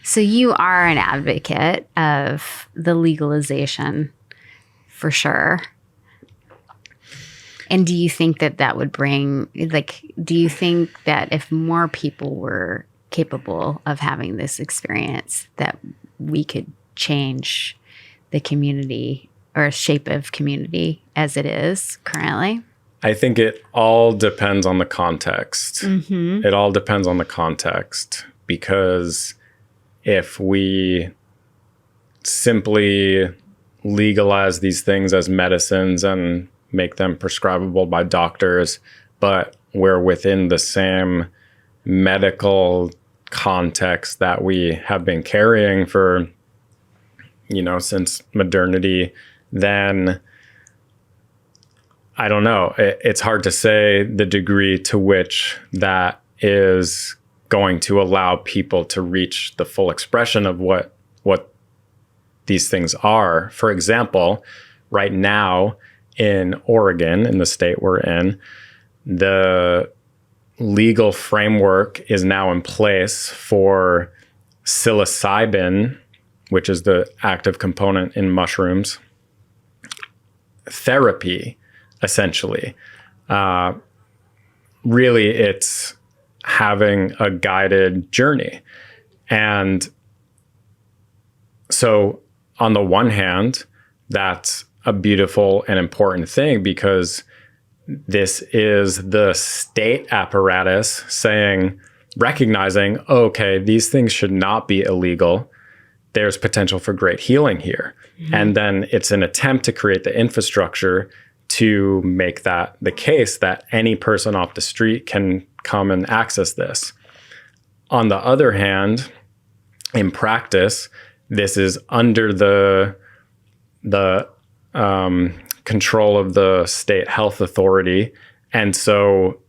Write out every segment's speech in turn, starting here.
So you are an advocate of the legalization for sure. And do you think that that would bring, like, do you think that if more people were capable of having this experience, that we could change the community or shape of community as it is currently? I think it all depends on the context. Mm-hmm. It all depends on the context, because if we simply legalize these things as medicines and make them prescribable by doctors, but we're within the same medical context that we have been carrying for, since modernity, then I don't know. It's hard to say the degree to which that is going to allow people to reach the full expression of what these things are. For example, right now in Oregon, in the state we're in, the legal framework is now in place for psilocybin, which is the active component in mushrooms, therapy, essentially. Really, it's having a guided journey. And so on the one hand, that's a beautiful and important thing, because this is the state apparatus recognizing, okay, these things should not be illegal. There's potential for great healing here. Mm-hmm. And then it's an attempt to create the infrastructure to make that the case, that any person off the street can come and access this. On the other hand, in practice, this is under the control of the state health authority. And so,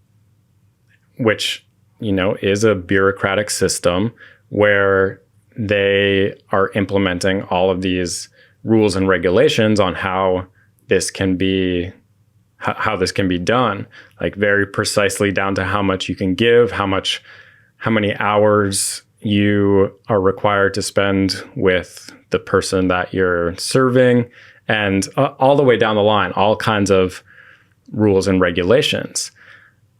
which, is a bureaucratic system where they are implementing all of these rules and regulations on how this can be done, like very precisely down to how much you can give, how many hours you are required to spend with the person that you're serving, and all the way down the line, all kinds of rules and regulations,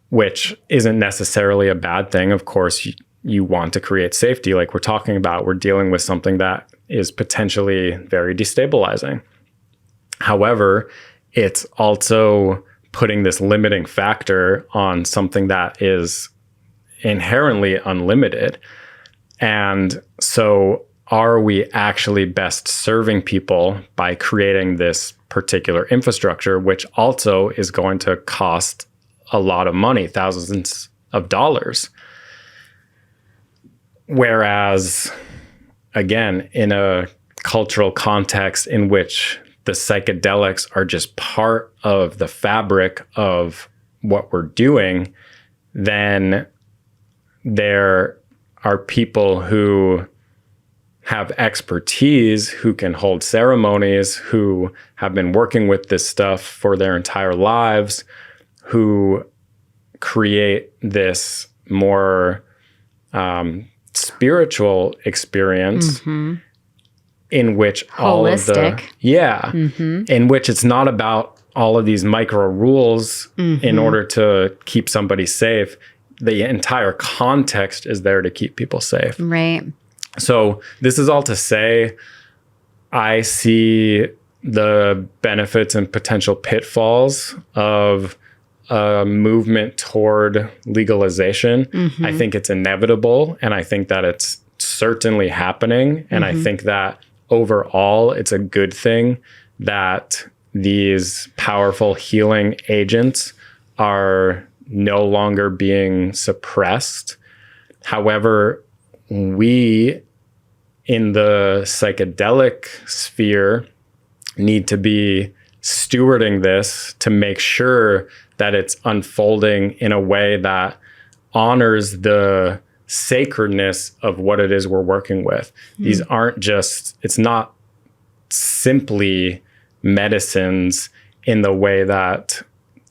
which isn't necessarily a bad thing. Of course, you want to create safety. Like we're talking about, we're dealing with something that is potentially very destabilizing. However, it's also putting this limiting factor on something that is inherently unlimited. And so are we actually best serving people by creating this particular infrastructure, which also is going to cost a lot of money, thousands of dollars? Whereas, again, in a cultural context in which the psychedelics are just part of the fabric of what we're doing, then there are people who have expertise, who can hold ceremonies, who have been working with this stuff for their entire lives, who create this more spiritual experience, mm-hmm. in which all holistic. In which it's not about all of these micro rules, mm-hmm. in order to keep somebody safe. The entire context is there to keep people safe. Right. So this is all to say, I see the benefits and potential pitfalls of a movement toward legalization. Mm-hmm. I think it's inevitable, and I think that it's certainly happening. And mm-hmm. I think that overall, it's a good thing that these powerful healing agents are no longer being suppressed. However, we in the psychedelic sphere need to be stewarding this to make sure that it's unfolding in a way that honors the sacredness of what it is we're working with. Mm. These aren't just, it's not simply medicines in the way that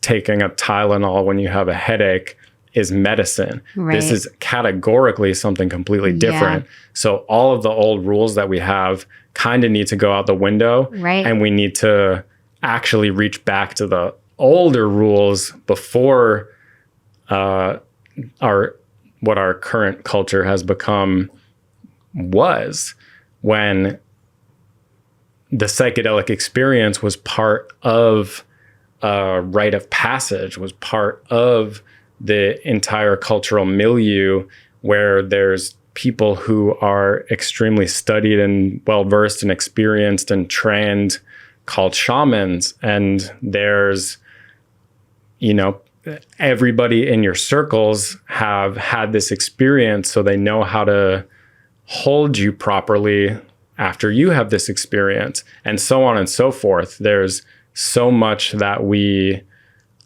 taking a Tylenol when you have a headache is medicine. Right. This is categorically something completely different. So all of the old rules that we have kind of need to go out the window. Right. And we need to actually reach back to the older rules before what our current culture has become was, when the psychedelic experience was part of a rite of passage, was part of the entire cultural milieu, where there's people who are extremely studied and well-versed and experienced and trained called shamans. And there's, everybody in your circles have had this experience, so they know how to hold you properly after you have this experience, and so on and so forth. There's so much that we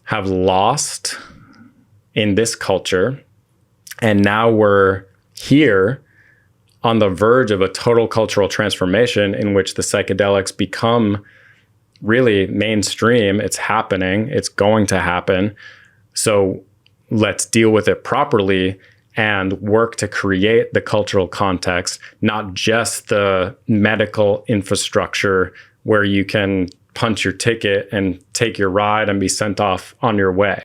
have lost in this culture, and now we're here on the verge of a total cultural transformation in which the psychedelics become really mainstream. It's happening. It's going to happen. So let's deal with it properly and work to create the cultural context, not just the medical infrastructure where you can punch your ticket and take your ride and be sent off on your way.